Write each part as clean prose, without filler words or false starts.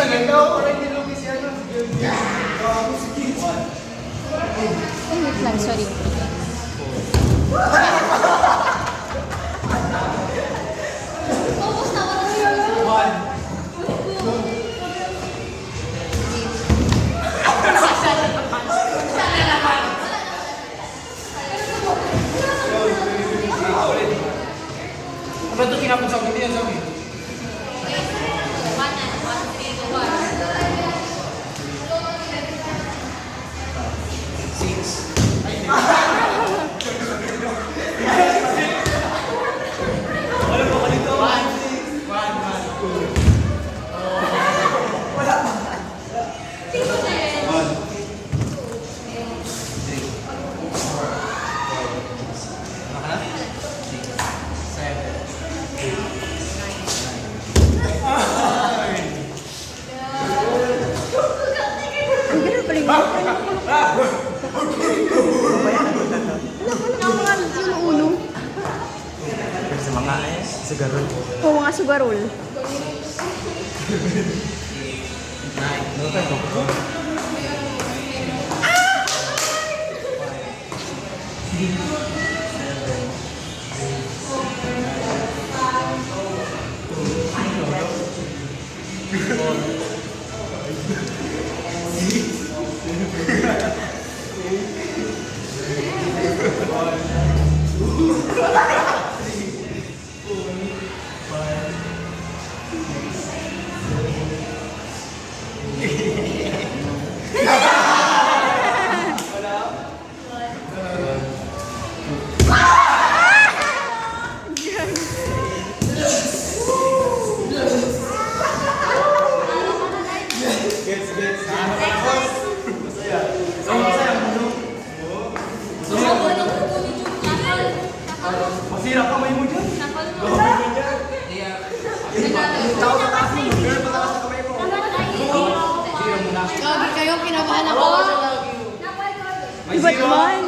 Wait lang, sorry. Apa itu kinapos ako din yan, sabi? Sugarol. Oo, mga sugarol. Masira kamay mo dyan. Gagi kayo, kinabahan ako. Iba't man.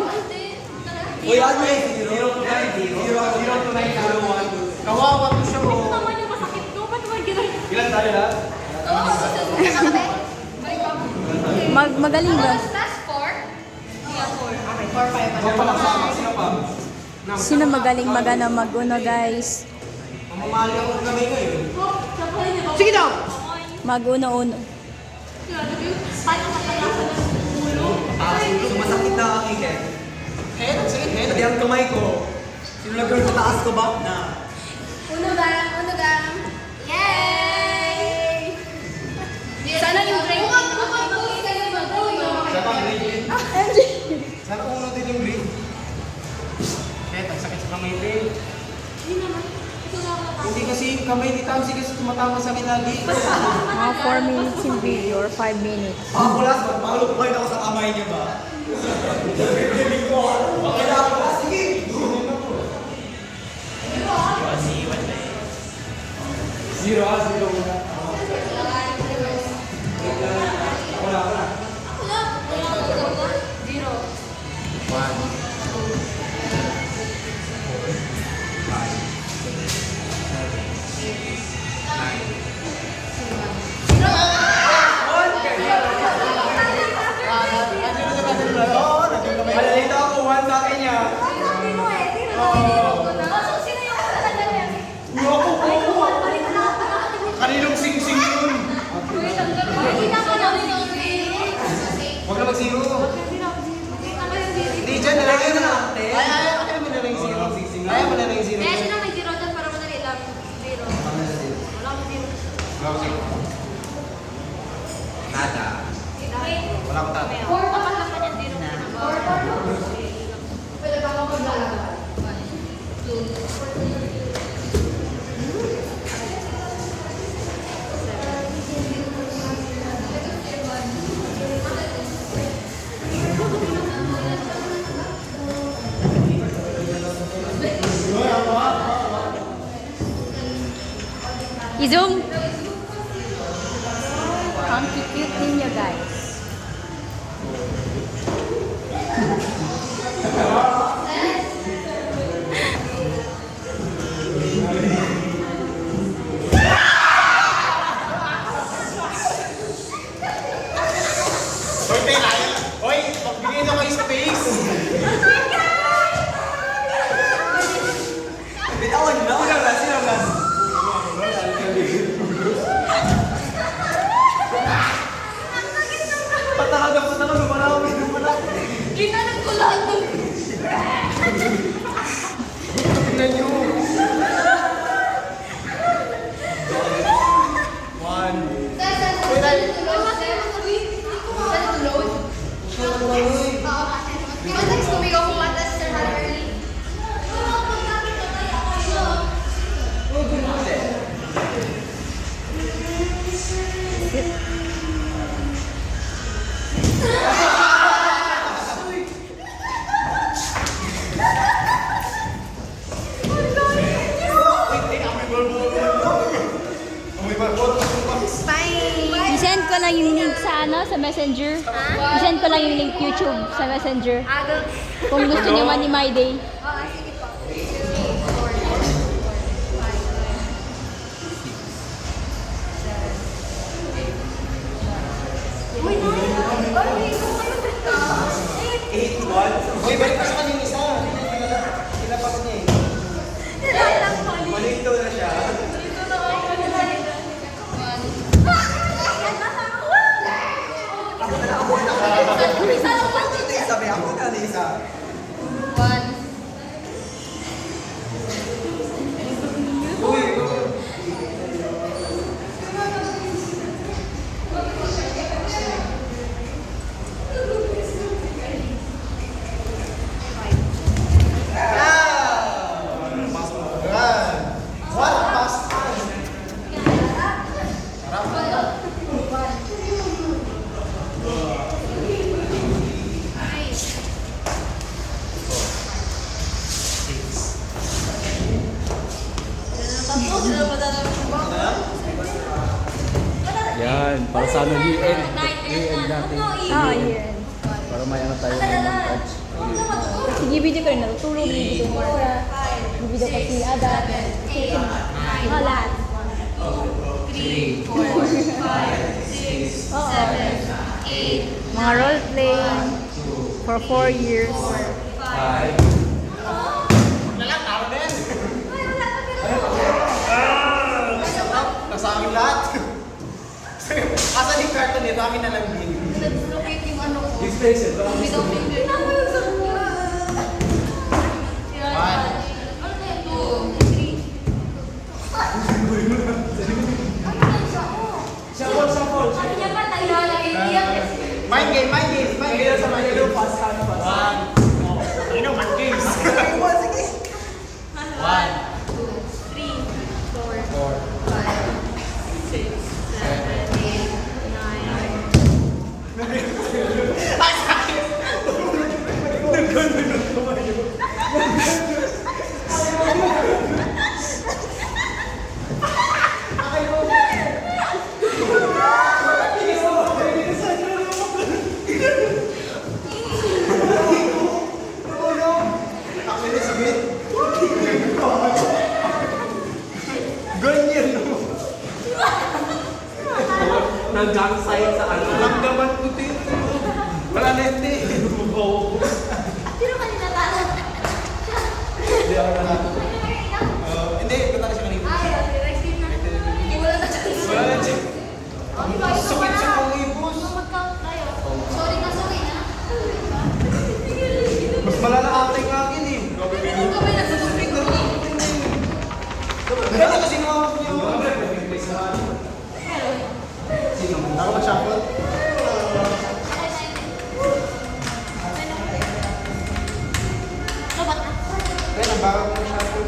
Uy, ano eh? 0 to 9 kawawa ko siya mo. Ito naman yung masakit ko. Ba't naman gano'n? Ilan tayo na? Oo, Magaling ba? Last 4? Yeah, 4. Okay, 4, 5. Huwag pa lang sama. Sino pa? Sino magaling mag-uno, guys? Mamamali ako ng kamay ngayon. Sige daw! Mag-uno-uno. Paano matalasan ng ulo? Sumasakit na ang aking head. Head? Sige, head. Pati ang kamay ko. Sinulagay sa taas ko ba? Na. Uno gang. Yay! Sana yung grade. Sa pang grade. Sana uno din yung grade. Head, ang sakit sa kamay din. Hindi naman. Ito na ako. Hindi kasi yung kamay ni Tamsi kasi tumatama sa akin lagi. Mga 4 minutes in video or 5 minutes. Kulas, magpalupain ako sa kamay niyo ba? Galing ko. Okay na ako. Sige. Zero muna. Wala. Zero. 1. Malalito ako, 1 sa akin niya. Sabi mo eh. So, sino yung talaga yan? Kaninong sing-sing yun? Hindi na ka na rin. Huwag na mag-zero. Hindi dyan, nalagay na lang. Ayaw mo na lang yung zero. Ayaw mo na lang yung zero. Kaya sino may zero dyan para madali lang. Zero. Wala akong zero. Wala ko zero. Nada. Wala ko tata. 4 pa lang naman yung zero. 4 pa lang. Pwede pa ako maglalaba. 2. I-zoom! Ang cute ninyo, guys. Ginanon ko lahat ng... Tingnan nyo. One. I-send ko lang yung link sa ano, sa Messenger. I-send ko lang yung link YouTube sa Messenger. Kung gusto niyo man ni My Day. Sige po. Uy, Eight, one. Uy, balik pa sa kanyang isa. Pinapakot niya eh. Malito na siya. Sabi ako na isa. Yan, para sa ano, year-end. Year-end natin. Ah, yeah. Para may ano tayo may montage. Sige, video ko rin. Natutulog rin video mo. Video ko si Ada. Ah, lahat. 3, 4, 5, 6, 7, 8, Mga role playing for 4 years. 5. Nasa akin lahat. Asa yung carton nito, akin na lang din. Nag-locate yung ano ko. Yung special, parang Middle finger. Ano yung sa kanya? One. Ano na yun? 2, 3. Shuffle. Ano niya pa tayo lang iiyak kasi. Mind game, mind game. Mind game sa mind game. Pass ka na, pass. One. You know, mind games. Sige. 1, 2, 3, 4, 5, 6, 7, 8, 9. Actually, sige. Ganyan, no? Nag-gang sign sa ano. Lamdaman puti. Wala lente. Sino kanina talo? Hindi ako lahat. Hindi, punta na siya kanina. Ay, okay, next game na. Hindi, wala na chance. Wala na siya. Ang bayo Sakit pa sa na. mga ibos. Mag-count tayo. Sorry na, sorry na. Mas malala ating akin eh. Tingnan ko ba yung nagsusuping ko? Kaya kasi mga niyo. Ako mag-shuffle? Labat na. Kaya nang baka mo shuffle.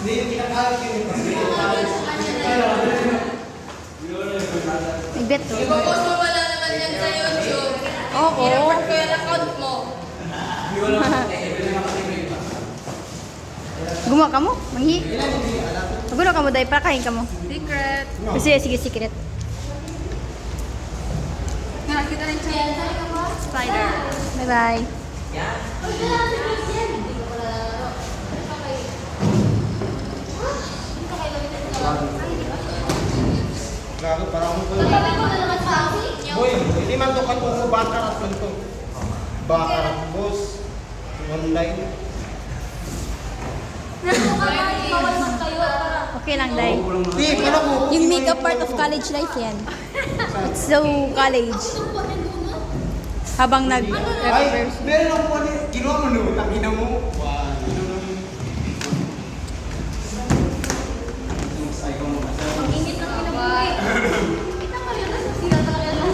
Hindi yung kinakalit yun. Nagbet to. Ipopost mo pala naman yan sa YouTube. Oo. I-report ko yung account mo. Gumawa ka mo? Manghi? Magulo ka mo dahil para kain ka mo. Secret. Sige, sige, secret. Nakakita rin siya. Spider. Bye-bye. Gago, para akong Katabi ko na naman sa akin. Boy, hindi man to kanto bakarat man to. Bakarat, boss. Online. Bawal man kayo. Okay lang, Day. Di, pala ko. Yung makeup part of college life yan. It's so college. Habang Ay, nag-reverse. meron lang po niya. Kinuha mo no, tangina mo. Ang init ng kinabuhi. Kita ka rin na sa sila na rin na.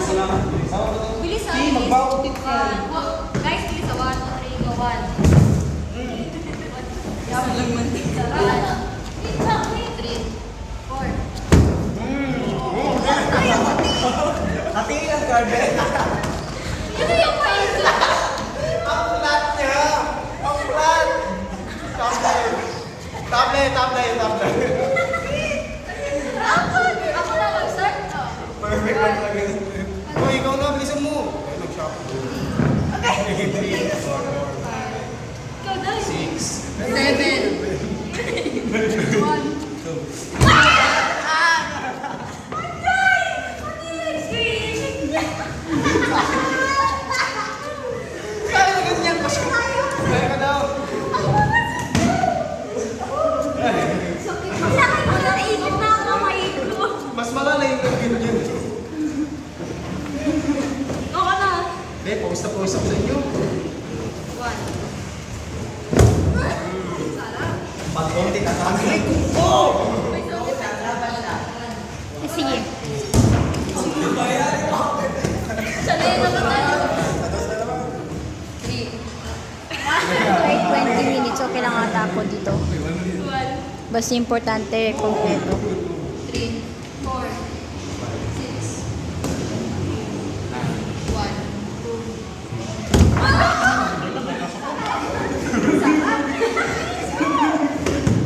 Bilis ah. Di, magbautit ka. Guys, bilis ah. 1, 2, 3, go. 1. Hatiin ang garden. Ano yung point? Ang flat niya. Ang flat. Tablet. Ako na mag-start? Perfect lang talaga. Uy, ikaw na, bilisan mo. Ay, nag-shop. Okay. 3, 4, Ikaw dahil. 5. Kaya na ganyan pa siya. Kaya ka daw. Sakit mo na naigit na ang kamay ko. Mas malala yung ganyan. Ako na. Hindi, pawis ako sa inyo. 1. Pag-konti ka sa akin. Oh! Sige. Sanay na ba tayo? 3. Kahit 20 minutes, okay lang ata ako dito. 1. Basta importante, kompleto. 3, 4, 6, 1, 2.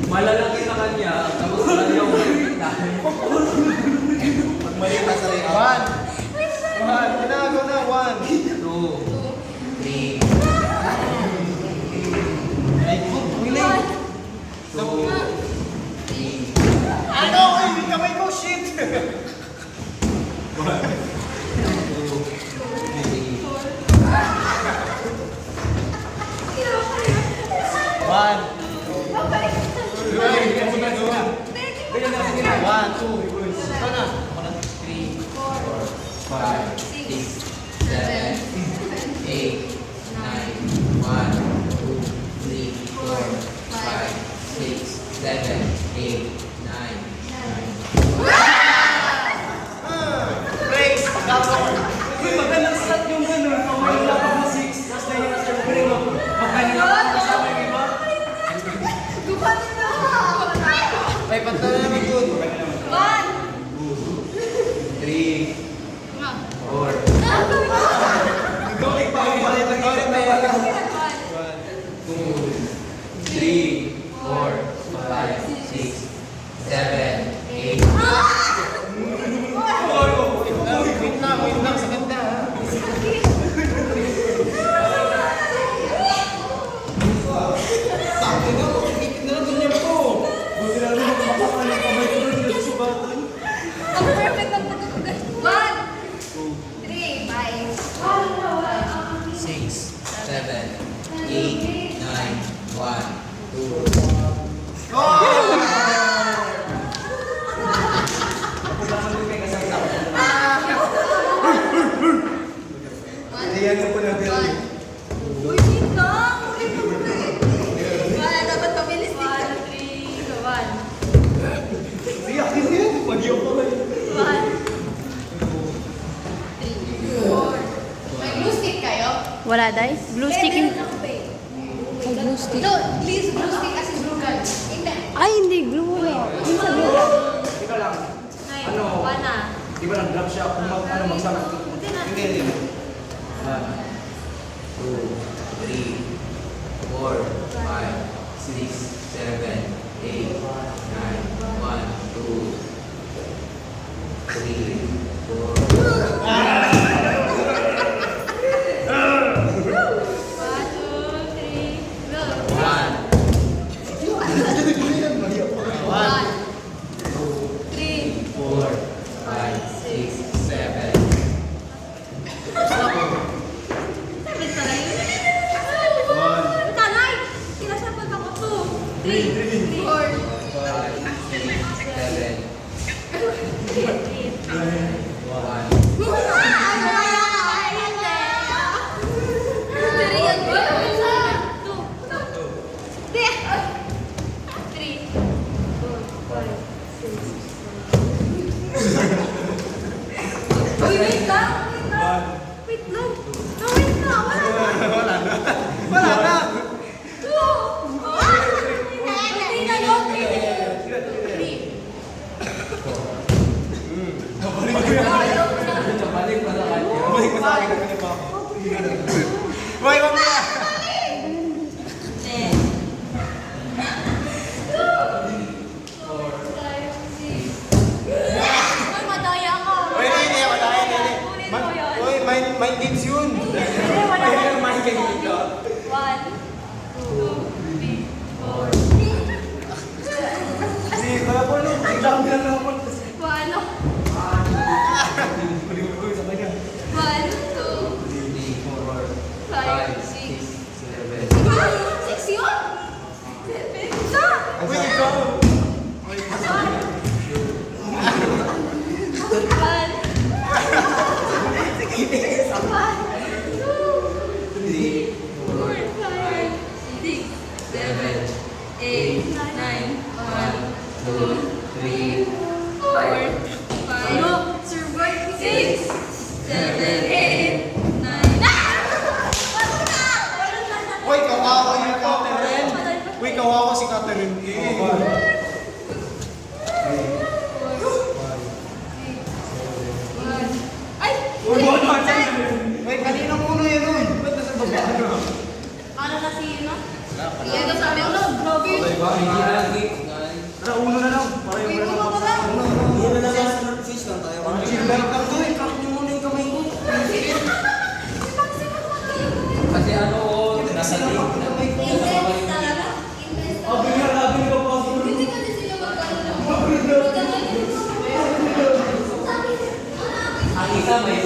Malalaki sa kanya, tapos wala niya Pag mali ka sa rin. 1. 1. Ginago na. 1. 2, 3, Ay, good. Willing. 2, Ano? Ay, yung kamay ko. Shit. 1. 1, 2. Ikaw na. 3, 4, 5, 6, 7, 8, 9, 1, 2, 3, 4, 5, 6, 7, 8, 9, 10. Praise the Lord. Uy, magalang start yung gano'n. Kamay lang ako 6, tapos na yung start ko rin ako. Magaling ako kasama yung iba. Ay, panta na namin good. 3, 4, 3, 4, 5, 6, 7, 8. Wait lang, sa ganda ha. Sabi na, makikipit na lang ganyan ko. Buti na naman makakain ng kamay ko doon sa subatan. Ang perfect ng pagkakugas. 1, 3, 5. 6, 7, 8, 9, 1, 2. Ayan na po na galing. Uy, wait lang. Wala, dapat pabilis din. 1, 3, 1. Siya, akin yan. Mag-iyak ko lang. 1, 3, 4. May glue stick kayo? Wala, Day? Blue stick yung... Meron ako pa eh. Ay, blue stick. No, please, glue stick kasi glue gun. Hindi. Ay, hindi. Glue. Yung sa glue. Ikaw lang. Nay, Ano? Wana. Di ba nag-drop siya kung magsama? Hindi na. Hindi. 1, 2, 3, 4, 5, 6, 7, 8, 9, 1, 2, 3, 4, 5, Uy, wait lang! Wait lang! Wait lang! No, wait lang! Wala na! Wala na! Two! Three na yun! Three. Balik pa sa kanya. Balik mo sa akin na pinapa ako. Boy, wag na! Uy, madaya ka! Boy, hindi, wala yan. Kunin mo yun. Boy, mind games yun. Hindi, wala yan. Mind game dito. 1, 2, 3, 4. Kasi, wala po no. Exam ka lang po. Paano? Uy, sa kanya. 1, 2, 5, 6. 6 yun? 7. Isa! Uy, ikaw. 1, 2, 3, 4, 5, 6, 7, 8, 9, 1, 2, 3, 4, 5, 6, 7, 8, 9. Uy, kawawa yun ko. Uy, kawawa si Catherine. Ay! Uy, kanina muna yan uy. Ba't nasa baba? Ano na si Ino? Yan na sabi ko, grabe yun. Tara, uno na lang. Para yung Uy, wala uno na ka lang. Hindi na lang fish lang tayo. Parang silver lang to eh. Crack niyo muna yung kamay ko. Sipag-sipag mo tayo. Kasi ano ko, nasa link na. Intense talaga. Intense talaga. Bigla, labi ka pa. Hindi kasi sila magkano lang. Ang isa may